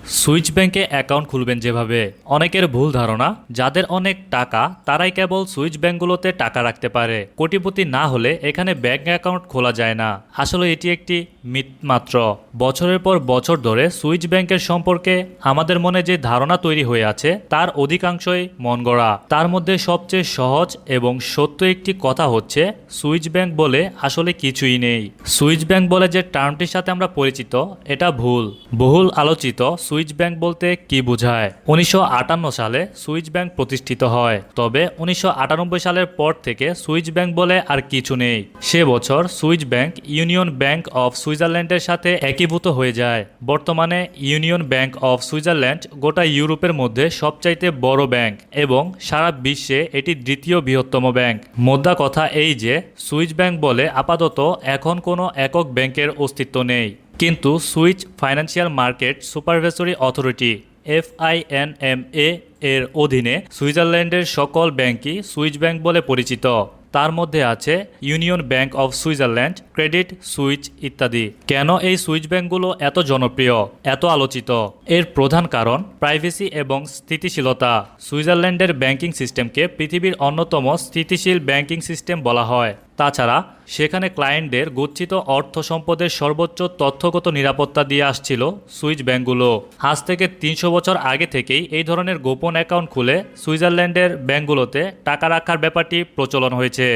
Switch ব্যাংকে account খুলবেন যেভাবে, অনেকের ভুল ধারণা যাদের অনেক টাকা তারাই কেবল সুইচ ব্যাংকগুলোতে টাকা রাখতে পারে। কোটিপতি না হলে এখানে ব্যাংক অ্যাকাউন্ট খোলা যায় না। আসলে এটি একটি মিথ মাত্র। বছরের পর বছর ধরে সুইচ ব্যাংকের সম্পর্কে আমাদের মনে যে ধারণা তৈরি হয়ে আছে তার অধিকাংশই মন গড়া। তার মধ্যে সবচেয়ে সহজ এবং সত্য একটি কথা হচ্ছে সুইচ ব্যাংক বলে আসলে কিছুই নেই। সুইচ ব্যাংক বলে যে টার্মটির সাথে আমরা পরিচিত এটা ভুল। বহুল আলোচিত সুইচ ব্যাংক বলতে কি বোঝায়? 1958 সালে সুইচ ব্যাংক প্রতিষ্ঠিত হয়, তবে 1998 সালের পর থেকে সুইচ ব্যাংক বলে আর কিছু নেই। সে বছর switch bank union bank of সুইজারল্যান্ডের সাথে একীভূত হয়ে যায়। বর্তমানে ইউনিয়ন ব্যাংক অফ সুইজারল্যান্ড গোটা ইউরোপের মধ্যে সবচাইতে বড় ব্যাংক এবং সারা বিশ্বে এটি দ্বিতীয় বৃহত্তম ব্যাংক। মোদ্দা কথা এই যে সুইচ ব্যাংক বলে আপাতত এখন কোনো একক ব্যাংকের অস্তিত্ব নেই, কিন্তু switch financial market supervisory authority FINMA এর অধীনে সুইজারল্যান্ডের সকল ব্যাংকই সুইচ ব্যাংক বলে পরিচিত। তার মধ্যে আছে union bank of Switzerland, credit switch ইত্যাদি। কেন এই সুইচ ব্যাংকগুলো এত জনপ্রিয়, এত আলোচিত? এর প্রধান কারণ প্রাইভেসি এবং স্থিতিশীলতা। সুইজারল্যান্ডের ব্যাংকিং সিস্টেমকে পৃথিবীর অন্যতম স্থিতিশীল ব্যাংকিং সিস্টেম বলা হয়। তাছাড়া সেখানে ক্লায়েন্টদের গচ্ছিত অর্থ সম্পদের সর্বোচ্চ তথ্যগত নিরাপত্তা দিয়ে আসছিল সুইচ ব্যাংকগুলো। আজ থেকে 300 বছর আগে থেকেই এই ধরনের গোপন অ্যাকাউন্ট খুলে সুইজারল্যান্ডের ব্যাংকগুলোতে টাকা রাখার ব্যাপারটি প্রচলন হয়েছে।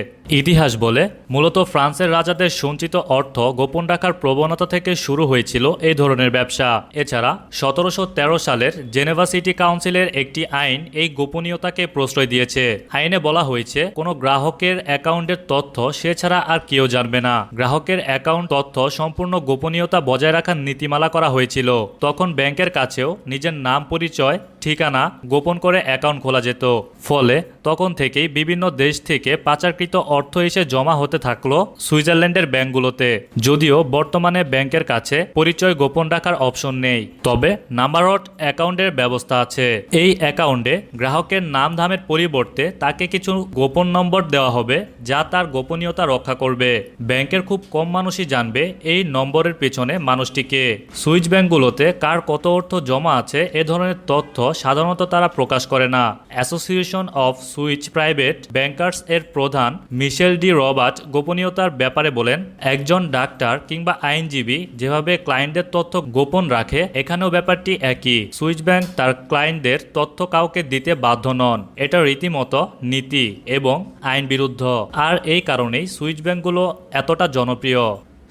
ইতিহাস বলে মূলত ফ্রান্সের রাজাদের সঞ্চিত অর্থ গোপন রাখার প্রবণতা থেকে শুরু হয়েছিল এই ধরনের ব্যবসা। এছাড়া 1713 সালের জেনেভা সিটি কাউন্সিলের একটি আইন এই গোপনীয়তাকে প্রশ্রয় দিয়েছে। আইনে বলা হয়েছে কোনো গ্রাহকের অ্যাকাউন্টের তথ্য সে ছাড়া আর কেউ জানবে না। গ্রাহকের অ্যাকাউন্ট তথ্য সম্পূর্ণ গোপনীয়তা বজায় রাখার নীতিমালা করা হয়েছিল। তখন ব্যাংকের কাছেও নিজের নাম, পরিচয়, ঠিকানা গোপন করে অ্যাকাউন্ট খোলা যেত। ফলে তখন থেকেই বিভিন্ন দেশ থেকে পাচারকৃত অর্থ এসে জমা হতে থাকলো সুইজারল্যান্ডের ব্যাংকগুলোতে। যদিও বর্তমানে ব্যাংকের কাছে পরিচয় গোপন রাখার অপশন নেই, তবে নাম্বার অফ অ্যাকাউন্টের ব্যবস্থা আছে। এই অ্যাকাউন্টে গ্রাহকের নাম ধামের পরিবর্তে তাকে কিছু গোপন নম্বর দেওয়া হবে যা তার গোপনীয়তা রক্ষা করবে। ব্যাংকের খুব কম মানুষই জানবে এই নম্বরের পেছনে মানুষটিকে। সুইচ ব্যাংকগুলোতে কার কত অর্থ জমা আছে এ ধরনের তথ্য সাধারণত তারা প্রকাশ করে না। Association off switch private bankers এর প্রধান মিশেল ডি রবার্ট গোপনীয়তার ব্যাপারে বলেন, একজন ডাক্তার কিংবা আইনজীবী যেভাবে ক্লায়েন্টদের তথ্য গোপন রাখে, এখানেও ব্যাপারটি একই। সুইচ ব্যাংক তার ক্লায়েন্টদের তথ্য কাউকে দিতে বাধ্য নন। এটা রীতিমতো নীতি এবং আইন বিরুদ্ধ। আর এই কারণেই সুইচ ব্যাংকগুলো এতটা জনপ্রিয়।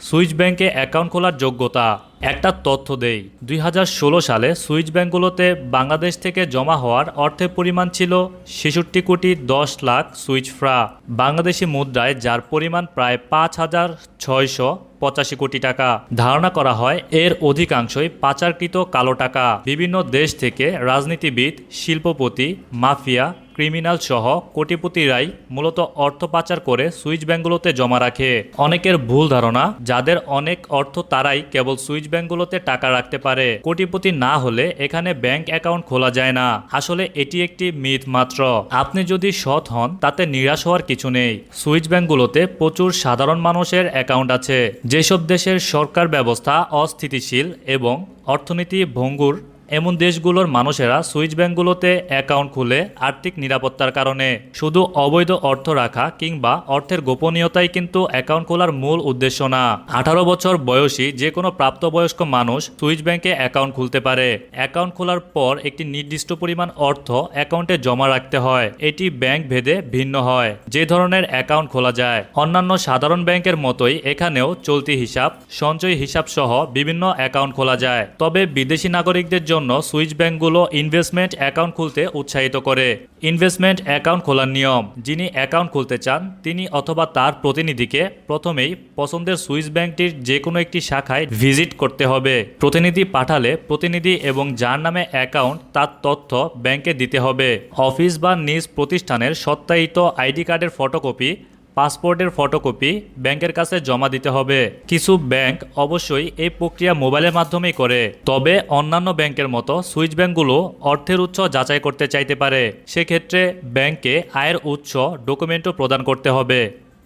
সুইচ ব্যাংকে অ্যাকাউন্ট খোলার যোগ্যতা একটা তথ্য দেই। 2016 সালে সুইচ ব্যাংকগুলোতে বাংলাদেশ থেকে জমা হওয়ার অর্থের পরিমাণ ছিল 66 কোটি 10 লাখ সুইচ ফ্রা বাংলাদেশি মুদ্রায়, যার পরিমাণ প্রায় 5,685 কোটি টাকা। ধারণা করা হয় এর অধিকাংশই পাচারকৃত কালো টাকা। বিভিন্ন দেশ থেকে রাজনীতিবিদ, শিল্পপতি, মাফিয়া, ক্রিমিনাল সহ কোটিপতিরাই মূলত অর্থ পাচার করে সুইচ ব্যাংকগুলোতে জমা রাখে। অনেকের ভুল ধারণা যাদের অনেক অর্থ তারাই কেবল সুইচ ব্যাংকগুলোতে টাকা রাখতে পারে। কোটিপতি না হলে এখানে ব্যাংক অ্যাকাউন্ট খোলা যায় না। আসলে এটি একটি মিথ মাত্র। আপনি যদি সৎ হন তাতে নিরাশ হওয়ার কিছু নেই। সুইচ ব্যাংকগুলোতে প্রচুর সাধারণ মানুষের অ্যাকাউন্ট আছে। যেসব দেশের সরকার ব্যবস্থা অস্থিতিশীল এবং অর্থনীতি ভঙ্গুর, এমন দেশগুলোর মানুষেরা সুইচ ব্যাংকগুলোতে অ্যাকাউন্ট খুলে আর্থিক নিরাপত্তার কারণে। শুধু অবৈধ অর্থ রাখা কিংবা অর্থের গোপনীয়তাই কিন্তু অ্যাকাউন্ট খোলার মূল উদ্দেশ্য না। 18 বছর বয়সী যে কোনো প্রাপ্তবয়স্ক মানুষ সুইচ ব্যাংকে অ্যাকাউন্ট খুলতে পারে। অ্যাকাউন্ট খোলার পর একটি নির্দিষ্ট পরিমাণ অর্থ অ্যাকাউন্টে জমা রাখতে হয়। এটি ব্যাংক ভেদে ভিন্ন হয় যে ধরনের অ্যাকাউন্ট খোলা যায়। অন্যান্য সাধারণ ব্যাংকের মতোই এখানেও চলতি হিসাব, সঞ্চয় হিসাব সহ বিভিন্ন অ্যাকাউন্ট খোলা যায়। তবে বিদেশি নাগরিকদের জন্য সুইচ ব্যাংকগুলো ইনভেস্টমেন্ট অ্যাকাউন্ট খুলতে উৎসাহিত করে। ইনভেস্টমেন্ট অ্যাকাউন্ট খোলার নিয়ম: যিনি অ্যাকাউন্ট খুলতে চান তিনি অথবা তার প্রতিনিধিকে প্রথমেই পছন্দের সুইচ ব্যাংকটির যে কোনো একটি শাখায় ভিজিট করতে হবে। প্রতিনিধি পাঠালে প্রতিনিধি এবং যার নামে অ্যাকাউন্ট তার তথ্য ব্যাংকে দিতে হবে। অফিস বা নিজ প্রতিষ্ঠানের সত্যায়িত আইডি কার্ডের ফটোকপি, পাসপোর্টের ফটোকপি ব্যাংকের কাছে জমা দিতে হবে। কিছু ব্যাংক অবশ্যই এই প্রক্রিয়া মোবাইলের মাধ্যমেই করে, তবে অন্যান্য ব্যাংকের মতো সুইচ ব্যাংকগুলো অর্থের উৎস যাচাই করতে চাইতে পারে। সেক্ষেত্রে ব্যাংকে আয়ের উৎস ডকুমেন্টও প্রদান করতে হবে।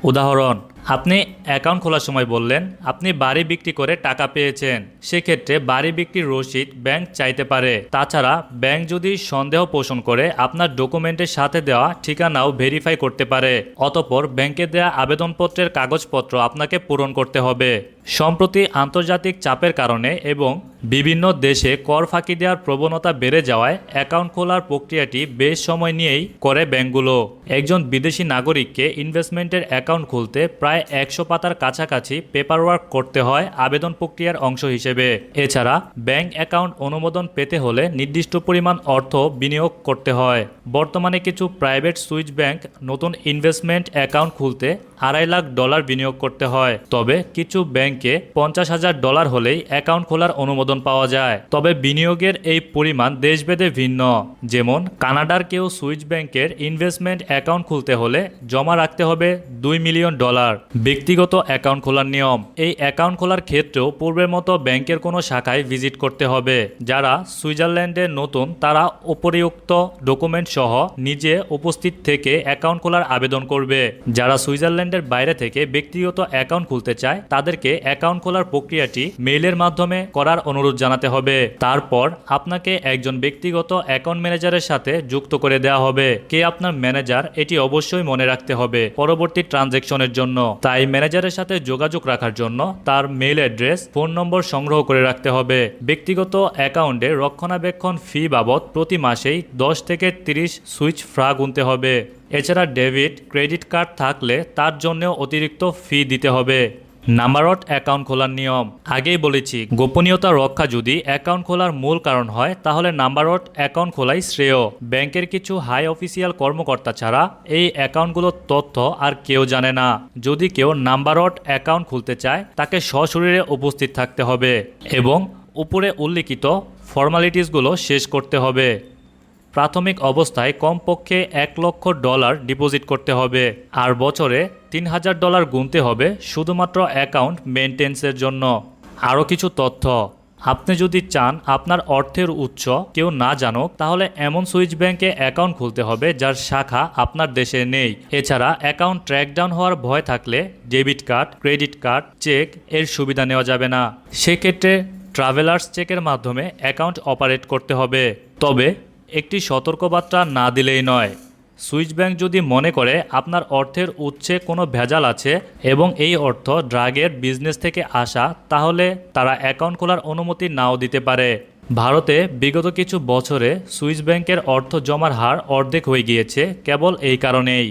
উদাহরণ: আপনি অ্যাকাউন্ট খোলার সময় বললেন আপনি বাড়ি বিক্রি করে টাকা পেয়েছেন, সেক্ষেত্রে বাড়ি বিক্রির রসিদ ব্যাংক চাইতে পারে। তাছাড়া ব্যাংক যদি সন্দেহ পোষণ করে আপনার ডকুমেন্টের সাথে দেওয়া ঠিকানাও ভেরিফাই করতে পারে। অতঃপর ব্যাংকে দেওয়া আবেদনপত্রের কাগজপত্র আপনাকে পূরণ করতে হবে। সম্প্রতি আন্তর্জাতিক চাপের কারণে এবং বিভিন্ন দেশে কর ফাঁকি দেওয়ার প্রবণতা বেড়ে যাওয়ায় অ্যাকাউন্ট খোলার প্রক্রিয়াটি বেশ সময় নিয়েই করে ব্যাংকগুলো। একজন বিদেশি নাগরিককে ইনভেস্টমেন্টের অ্যাকাউন্ট খুলতে প্রায় 100 পাতার কাছাকাছি পেপারওয়ার্ক করতে হয় আবেদন প্রক্রিয়ার অংশ হিসেবে। এছাড়া ব্যাংক অ্যাকাউন্ট অনুমোদন পেতে হলে নির্দিষ্ট পরিমাণ অর্থ বিনিয়োগ করতে হয়। বর্তমানে কিছু প্রাইভেট সুইচ ব্যাংক নতুন ইনভেস্টমেন্ট অ্যাকাউন্ট খুলতে $2.5 লাখ বিনিয়োগ করতে হয়। তবে কিছু ব্যাংকে $50,000 হলেই অ্যাকাউন্ট খোলার অনুমোদন পাওয়া যায়। তবে বিনিয়োগের এই পরিমাণ দেশভেদে ভিন্ন। যেমন কানাডার কেউ সুইচ ব্যাংকের ইনভেস্টমেন্ট অ্যাকাউন্ট খুলতে হলে জমা রাখতে হবে $2 মিলিয়ন। ব্যক্তিগত অ্যাকাউন্ট খোলার নিয়ম। এই অ্যাকাউন্ট খোলার ক্ষেত্রেও পূর্বের মতো ব্যাংকের কোনো শাখায় ভিজিট করতে হবে। যারা সুইজারল্যান্ডে নতুন তারা উপরিউক্ত ডকুমেন্ট সহ নিজে উপস্থিত থেকে অ্যাকাউন্ট খোলার আবেদন করবে। যারা সুইজারল্যান্ডের বাইরে থেকে ব্যক্তিগত অ্যাকাউন্ট খুলতে চায় তাদেরকে অ্যাকাউন্ট খোলার প্রক্রিয়াটি মেইলের মাধ্যমে করার অনুরোধ জানাতে হবে। তারপর আপনাকে একজন ব্যক্তিগত অ্যাকাউন্ট ম্যানেজারের সাথে যুক্ত করে দেওয়া হবে। কে আপনার ম্যানেজার এটি অবশ্যই মনে রাখতে হবে পরবর্তী ট্রানজ্যাকশনের জন্য। তাই ম্যানেজারের সাথে যোগাযোগ রাখার জন্য তার মেইল অ্যাড্রেস, ফোন নম্বর সংগ্রহ করে রাখতে হবে। ব্যক্তিগত অ্যাকাউন্টে রক্ষণাবেক্ষণ ফি বাবদ প্রতি মাসেই 10 থেকে 30 সুইচ ফ্রা গুনতে হবে। এছাড়া ডেবিট ক্রেডিট কার্ড থাকলে তার জন্যও অতিরিক্ত ফি দিতে হবে। নাম্বারট অ্যাকাউন্ট খোলার নিয়ম। আগেই বলেছি, গোপনীয়তা রক্ষা যদি অ্যাকাউন্ট খোলার মূল কারণ হয় তাহলে নাম্বারট অ্যাকাউন্ট খোলাই শ্রেয়। ব্যাংকের কিছু হাই অফিসিয়াল কর্মকর্তা ছাড়া এই অ্যাকাউন্টগুলোর তথ্য আর কেউ জানে না। যদি কেউ নাম্বারট অ্যাকাউন্ট খুলতে চায় তাকে সশরীরে উপস্থিত থাকতে হবে এবং উপরে উল্লিখিত ফর্মালিটিসগুলো শেষ করতে হবে। প্রাথমিক অবস্থায় কমপক্ষে $1,00,000 ডিপোজিট করতে হবে আর বছরে $3,000 গুনতে হবে শুধুমাত্র অ্যাকাউন্ট মেনটেন্সের জন্য। আরও কিছু তথ্য। আপনি যদি চান আপনার অর্থের উৎস কেউ না জানুক তাহলে এমন সুইচ ব্যাংকে অ্যাকাউন্ট খুলতে হবে যার শাখা আপনার দেশে নেই। এছাড়া অ্যাকাউন্ট ট্র্যাকডাউন হওয়ার ভয় থাকলে debit card, credit card, cheque এর সুবিধা নেওয়া যাবে না। সেক্ষেত্রে ট্রাভেলার্স চেকের মাধ্যমে অ্যাকাউন্ট অপারেট করতে হবে। তবে একটি সতর্কবার্তা না দিলেই নয়। সুইচ ব্যাংক যদি মনে করে আপনার অর্থের উৎসে কোনো ভেজাল আছে এবং এই অর্থ ড্রাগের বিজনেস থেকে আসা তাহলে তারা অ্যাকাউন্ট খোলার অনুমতি নাও দিতে পারে। ভারতে বিগত কিছু বছরে সুইচ ব্যাংকের অর্থ জমার হার অর্ধেক হয়ে গিয়েছে কেবল এই কারণেই।